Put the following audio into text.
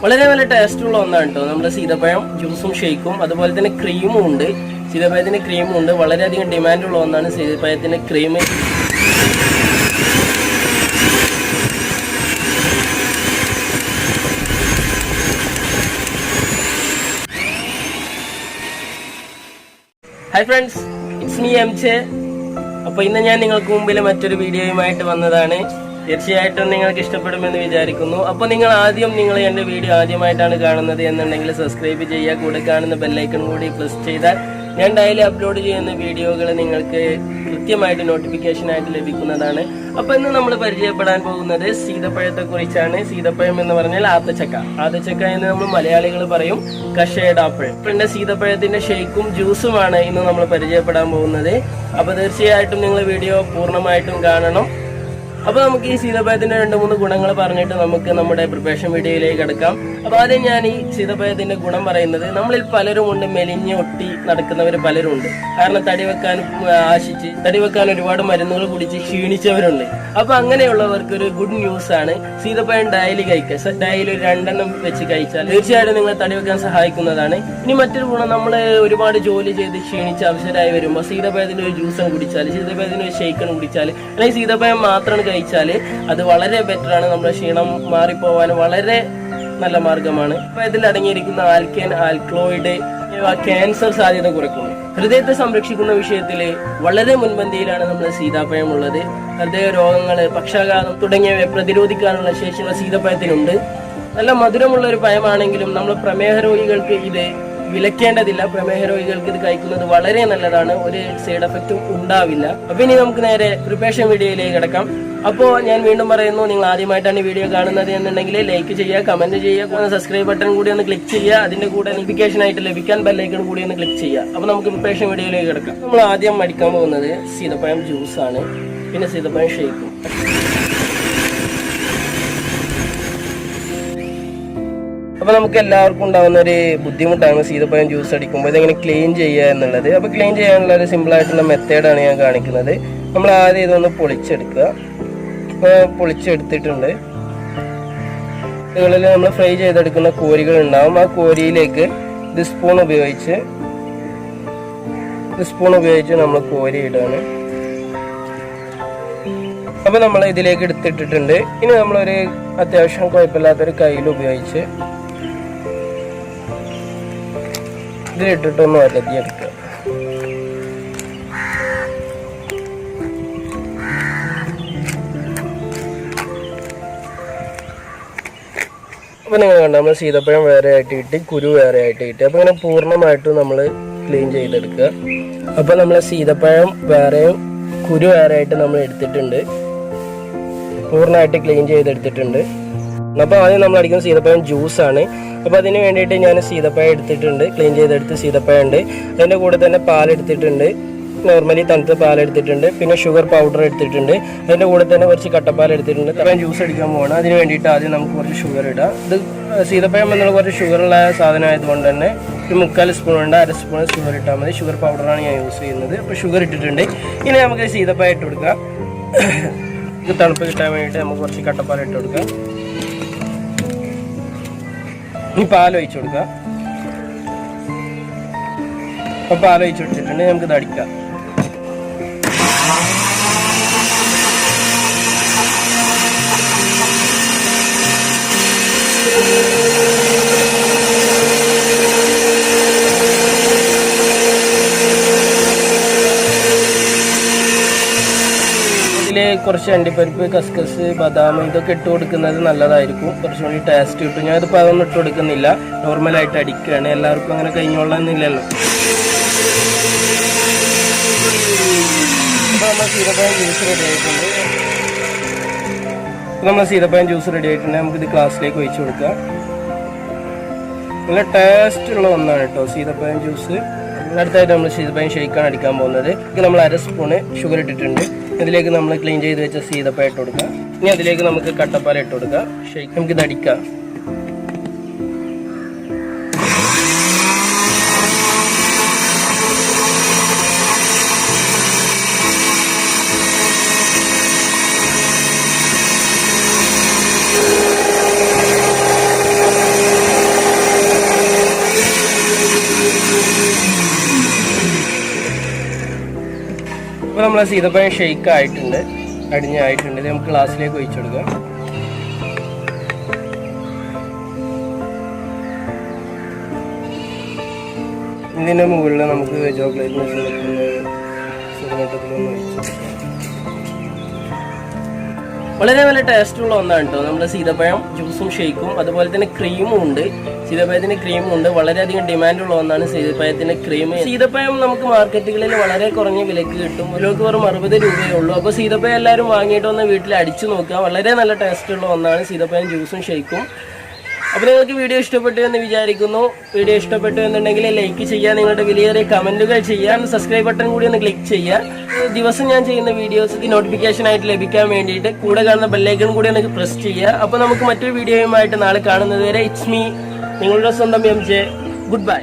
വളരെ നല്ല ടേസ്റ്റുള്ള ഒന്നാണ് കേട്ടോ നമ്മുടെ സീതപ്പഴം ജ്യൂസും ഷേക്കും. അതുപോലെ തന്നെ ക്രീമും ഉണ്ട്. സീതപ്പഴത്തിന് ക്രീമും ഉണ്ട്. വളരെയധികം ഡിമാൻഡുള്ള ഒന്നാണ് സീതപ്പഴത്തിൻ്റെ cream. Hi friends, it's me M J. അപ്പോൾ ഇന്ന് ഞാൻ നിങ്ങൾക്ക് മുമ്പിൽ മറ്റൊരു വീഡിയോയുമായിട്ട് വന്നതാണ്. തീർച്ചയായിട്ടും നിങ്ങൾക്ക് ഇഷ്ടപ്പെടുമെന്ന് വിചാരിക്കുന്നു. അപ്പോൾ നിങ്ങൾ എൻ്റെ വീഡിയോ ആദ്യമായിട്ടാണ് കാണുന്നത് എന്നുണ്ടെങ്കിൽ സബ്സ്ക്രൈബ് ചെയ്യുക. കൂടെ കാണുന്ന ബെല്ലൈക്കൺ കൂടി പ്രസ് ചെയ്താൽ ഞാൻ ഡെയിലി അപ്ലോഡ് ചെയ്യുന്ന വീഡിയോകൾ നിങ്ങൾക്ക് കൃത്യമായിട്ട് നോട്ടിഫിക്കേഷനായിട്ട് ലഭിക്കുന്നതാണ്. അപ്പോൾ ഇന്ന് നമ്മൾ പരിചയപ്പെടാൻ പോകുന്നത് സീതപ്പഴത്തെക്കുറിച്ചാണ്. സീതപ്പഴം എന്ന് പറഞ്ഞാൽ ആത്തച്ചക്ക എന്ന് നമ്മൾ മലയാളികൾ പറയും. കഷേഡ് ആപ്പിൾ. പിന്നെ സീതപ്പഴത്തിന്റെ ഷേക്കും ജ്യൂസുമാണ് ഇന്ന് നമ്മൾ പരിചയപ്പെടാൻ പോകുന്നത്. അപ്പോൾ തീർച്ചയായിട്ടും നിങ്ങൾ വീഡിയോ പൂർണ്ണമായിട്ടും കാണണം. അപ്പോൾ നമുക്ക് ഈ സീതപ്പഴത്തിന്റെ 2-3 ഗുണങ്ങൾ പറഞ്ഞിട്ട് നമുക്ക് നമ്മുടെ പ്രിപ്പറേഷൻ വീഡിയോയിലേക്ക് കിടക്കാം. അപ്പോൾ ആദ്യം ഞാൻ ഈ സീതപ്പഴത്തിന്റെ ഗുണം പറയുന്നത്, നമ്മളിൽ പലരും ഉണ്ട് മെലിഞ്ഞ് ഒട്ടി നടക്കുന്നവർ പലരും ഉണ്ട്. കാരണം തടി വെക്കാൻ ഒരുപാട് മരുന്നുകൾ കുടിച്ച് ക്ഷീണിച്ചവരുണ്ട്. അപ്പോൾ അങ്ങനെയുള്ളവർക്ക് ഒരു ഗുഡ് ന്യൂസ് ആണ് സീതപ്പഴം ഡെയിലി കഴിക്കുക. ഡെയിലി 2 വെച്ച് കഴിച്ചാൽ തീർച്ചയായിട്ടും നിങ്ങൾ തടി വെക്കാൻ സഹായിക്കുന്നതാണ്. ഇനി മറ്റൊരു ഗുണം, നമ്മൾ ഒരുപാട് ജോലി ചെയ്ത് ക്ഷീണിച്ച് അവസരമായി വരുമ്പോൾ സീതപ്പഴത്തിന്റെ ഒരു ജ്യൂസും കുടിച്ചാൽ, സീതപ്പഴത്തിന്റെ ഒരു ഷേക്കും കുടിച്ചാൽ, അല്ലെങ്കിൽ സീതപ്പഴം മാത്രം കഴിച്ചാൽ അത് വളരെ ബെറ്ററാണ്. നമ്മുടെ ക്ഷീണം മാറിപ്പോവാൻ വളരെ നല്ല മാർഗമാണ്. അപ്പൊ ഇതിൽ അടങ്ങിയിരിക്കുന്ന ആൽക്കൻ, ആൽക്കലോയിഡ് ക്യാൻസർ സാധ്യത കുറയ്ക്കുന്നു. ഹൃദയത്തെ സംരക്ഷിക്കുന്ന വിഷയത്തിൽ വളരെ മുൻപന്തിയിലാണ് നമ്മുടെ സീതാപ്പഴം ഉള്ളത്. ഹൃദയ രോഗങ്ങൾ, പക്ഷാഘാതം തുടങ്ങിയവയെ പ്രതിരോധിക്കാനുള്ള ശേഷിയുള്ള സീതപ്പഴത്തിനുണ്ട്. നല്ല മധുരമുള്ള ഒരു പഴമാണെങ്കിലും നമ്മൾ പ്രമേഹ രോഗികൾക്ക് ഇത് വിലക്കേണ്ടതില്ല. പ്രമേഹ രോഗികൾക്ക് ഇത് കഴിക്കുന്നത് വളരെ നല്ലതാണ്. ഒരു സൈഡ് എഫക്റ്റും ഉണ്ടാവില്ല. അപ്പൊ ഇനി നമുക്ക് നേരെ പ്രിപ്പറേഷൻ വീഡിയോയിലേക്ക് കിടക്കാം. അപ്പോൾ ഞാൻ വീണ്ടും പറയുന്നു, നിങ്ങൾ ആദ്യമായിട്ടാണ് ഈ വീഡിയോ കാണുന്നത് എന്നുണ്ടെങ്കിൽ ലൈക്ക് ചെയ്യുക, കമന്റ് ചെയ്യുക, സബ്സ്ക്രൈബ് ബട്ടൺ കൂടി ഒന്ന് ക്ലിക്ക് ചെയ്യുക. അതിന്റെ കൂടെ നോട്ടിഫിക്കേഷൻ ആയിട്ട് ലഭിക്കാൻ ബെല്ലൈക്കൺ കൂടി ഒന്ന് ക്ലിക്ക് ചെയ്യുക. അപ്പോൾ നമുക്ക് പ്രിപ്പറേഷൻ വീഡിയോയിലേക്ക് കിടക്കാം. നമ്മൾ ആദ്യം അടിക്കാൻ പോകുന്നത് സീതപ്പഴം ജ്യൂസാണ്, പിന്നെ സീതപ്പഴം ഷേക്കും. അപ്പോൾ നമുക്ക് എല്ലാവർക്കും ഉണ്ടാകുന്ന ഒരു ബുദ്ധിമുട്ടാണ് സീതപ്പഴം ജ്യൂസ് അടിക്കുമ്പോൾ ഇതെങ്ങനെ ക്ലീൻ ചെയ്യുക എന്നുള്ളത്. അപ്പോൾ ക്ലീൻ ചെയ്യാനുള്ള ഒരു സിമ്പിളായിട്ടുള്ള മെത്തേഡാണ് ഞാൻ കാണിക്കുന്നത്. നമ്മൾ ആദ്യം ഇതൊന്ന് പൊളിച്ചെടുക്കുക. പൊളിച്ചെടുത്തിട്ടുണ്ട്. ഇതുകളിൽ നമ്മൾ ഫ്രൈ ചെയ്തെടുക്കുന്ന കോരികൾ ഉണ്ടാവും. ആ കോരിയിലേക്ക് ഇത് സ്പൂൺ ഉപയോഗിച്ച് നമ്മൾ കോരി ഇടാണ്. അപ്പോൾ നമ്മൾ ഇതിലേക്ക് എടുത്തിട്ടിട്ടുണ്ട്. ഇനി നമ്മളൊരു അത്യാവശ്യം കുഴപ്പമില്ലാത്തൊരു കയ്യിൽ ഉപയോഗിച്ച് ഇതിലിട്ടിട്ടൊന്ന് വലതിയെടുക്കുക. അപ്പോൾ നിങ്ങൾ കണ്ട നമ്മൾ സീതപ്പഴം വേറെ ആയിട്ട് ഇട്ട്, കുരു വേറെ ആയിട്ട് ഇട്ട്, അപ്പോൾ ഇങ്ങനെ പൂർണ്ണമായിട്ടും നമ്മൾ ക്ലീൻ ചെയ്തെടുക്കുക. അപ്പോൾ നമ്മൾ സീതപ്പഴം വേറെയും കുരു വേറെ ആയിട്ട് നമ്മൾ എടുത്തിട്ടുണ്ട്, പൂർണ്ണമായിട്ട് ക്ലീൻ ചെയ്തെടുത്തിട്ടുണ്ട്. അപ്പോൾ ആദ്യം നമ്മൾ അടിക്കുന്ന സീതപ്പഴം ജ്യൂസാണ്. അപ്പോൾ അതിന് വേണ്ടിയിട്ട് ഞാൻ സീതപ്പഴം എടുത്തിട്ടുണ്ട്, ക്ലീൻ ചെയ്തെടുത്ത് സീതപ്പഴം ഉണ്ട്. അതിൻ്റെ കൂടെ തന്നെ പാലെടുത്തിട്ടുണ്ട്, നോർമലി തണുത്ത പാലെടുത്തിട്ടുണ്ട്. പിന്നെ ഷുഗർ പൗഡർ എടുത്തിട്ടുണ്ട്. അതിൻ്റെ കൂടെ തന്നെ കുറച്ച് കട്ടപ്പാൽ എടുത്തിട്ടുണ്ട്. അപ്പം ജ്യൂസ് അടിക്കാൻ പോകണം. അതിന് വേണ്ടിയിട്ട് ആദ്യം നമുക്ക് കുറച്ച് ഷുഗർ ഇടാം. ഇത് സീതപ്പഴം എന്നുള്ള കുറച്ച് ഷുഗറുള്ള സാധനമായതുകൊണ്ട് തന്നെ ഒരു 3/4 സ്പൂൺ ഉണ്ട്, 1/2 സ്പൂൺ ഷുഗർ ഇട്ടാൽ മതി. ഷുഗർ പൗഡറാണ് ഞാൻ യൂസ് ചെയ്യുന്നത്. അപ്പോൾ ഷുഗർ ഇട്ടിട്ടുണ്ട്. ഇനി നമുക്ക് സീതപ്പഴം ഇട്ട് കൊടുക്കാം. ഇത് തണുപ്പ് കിട്ടാൻ വേണ്ടിയിട്ട് നമുക്ക് കുറച്ച് കട്ടപ്പാൽ ഇട്ട് കൊടുക്കാം. ഇനി പാലൊഴിച്ച് കൊടുക്കാം. അപ്പോൾ പാലൊഴിച്ച് കൊടുത്തിട്ടുണ്ട്. നമുക്കിത് അടിക്കാം. കുറച്ച് അണ്ടിപ്പരിപ്പ്, കസ്കസ്, ബദാം ഇതൊക്കെ ഇട്ട് കൊടുക്കുന്നത് നല്ലതായിരിക്കും. കുറച്ചുകൂടി ടേസ്റ്റ് കിട്ടും. ഞാനിതിപ്പോൾ അതൊന്നും ഇട്ട് കൊടുക്കുന്നില്ല, നോർമലായിട്ട് അടിക്കുകയാണ്. എല്ലാവർക്കും അങ്ങനെ കഴിഞ്ഞോളന്നില്ലല്ലോ. അപ്പോൾ നമ്മൾ സീതപ്പഴം ജ്യൂസ് റെഡി ആയിട്ടുണ്ട്. നമുക്കിത് ഗ്ലാസ്സിലേക്ക് ഒഴിച്ച് കൊടുക്കാം. നല്ല ടേസ്റ്റുള്ള ഒന്നാണ് കേട്ടോ സീതപ്പഴം ജ്യൂസ്. അടുത്തായിട്ട് നമ്മൾ സീതപ്പഴം ഷേക്കാണ് അടിക്കാൻ പോകുന്നത്. നമ്മൾ 1/2 സ്പൂണ് ഷുഗർ ഇട്ടിട്ടുണ്ട്. ഇതിലേക്ക് നമ്മൾ ക്ലീൻ ചെയ്ത് വെച്ച സീതപ്പഴം ഇട്ട് കൊടുക്കുക. ഇനി അതിലേക്ക് നമുക്ക് കട്ടപ്പാൽ ഇട്ട് കൊടുക്കുക. ഷേക്ക് നമുക്കിത് അടിക്കാം. നമ്മളെ സീതപ്പഴം ഷെയ്ക്ക് ആയിട്ടുണ്ട്, അടിഞ്ഞായിട്ടുണ്ട്. ഇത് നമുക്ക് ഗ്ലാസ്സിലേക്ക് ഒഴിച്ചു കൊടുക്കാം. ഇതിൻ്റെ മുകളിൽ നമുക്ക് ചോക്ലേറ്റിന് സിറമട്ടത്തിലൊന്ന് ഒഴിച്ചു. വളരെ നല്ല ടേസ്റ്റുള്ള ഒന്നാണ് കേട്ടോ നമ്മുടെ സീതപ്പഴം ജ്യൂസും ഷേക്കും. അതുപോലെ തന്നെ ക്രീമും ഉണ്ട്, സീതപ്പഴത്തിന് ക്രീമും ഉണ്ട്. വളരെയധികം ഡിമാൻഡുള്ള ഒന്നാണ് സീതപ്പഴത്തിന്റെ ക്രീം. സീതപ്പഴം നമുക്ക് മാർക്കറ്റുകളിൽ വളരെ കുറഞ്ഞ വിലക്ക് കിട്ടും. കിലോക്ക് വെറും 60 രൂപയേ ഉള്ളൂ. അപ്പോൾ സീതപ്പഴം എല്ലാവരും വാങ്ങിയിട്ട് ഒന്ന് വീട്ടിൽ അടിച്ചു നോക്കുക. വളരെ നല്ല ടേസ്റ്റുള്ള ഒന്നാണ് സീതപ്പഴം ജ്യൂസും ഷേക്കും. അപ്പോൾ നിങ്ങൾക്ക് വീഡിയോ ഇഷ്ടപ്പെട്ടു എന്ന് വിചാരിക്കുന്നു. വീഡിയോ ഇഷ്ടപ്പെട്ടു എന്നുണ്ടെങ്കിൽ ലൈക്ക് ചെയ്യുക, നിങ്ങളുടെ വിലയേറിയ കമൻറ്റുകൾ ചെയ്യാൻ, സബ്സ്ക്രൈബ് ബട്ടൺ കൂടി ഒന്ന് ക്ലിക്ക് ചെയ്യുക. ദിവസം ഞാൻ ചെയ്യുന്ന വീഡിയോസ് നോട്ടിഫിക്കേഷൻ ആയിട്ട് ലഭിക്കാൻ വേണ്ടിയിട്ട് കൂടെ കാണുന്ന ബെല്ലൈക്കൺ കൂടി ഒന്ന് പ്രസ് ചെയ്യുക. അപ്പോൾ നമുക്ക് മറ്റൊരു വീഡിയോയുമായിട്ട് നാളെ കാണുന്നത് വരെ ഇറ്റ്സ് മീ, നിങ്ങളുടെ സ്വന്തം MJ. Good bye.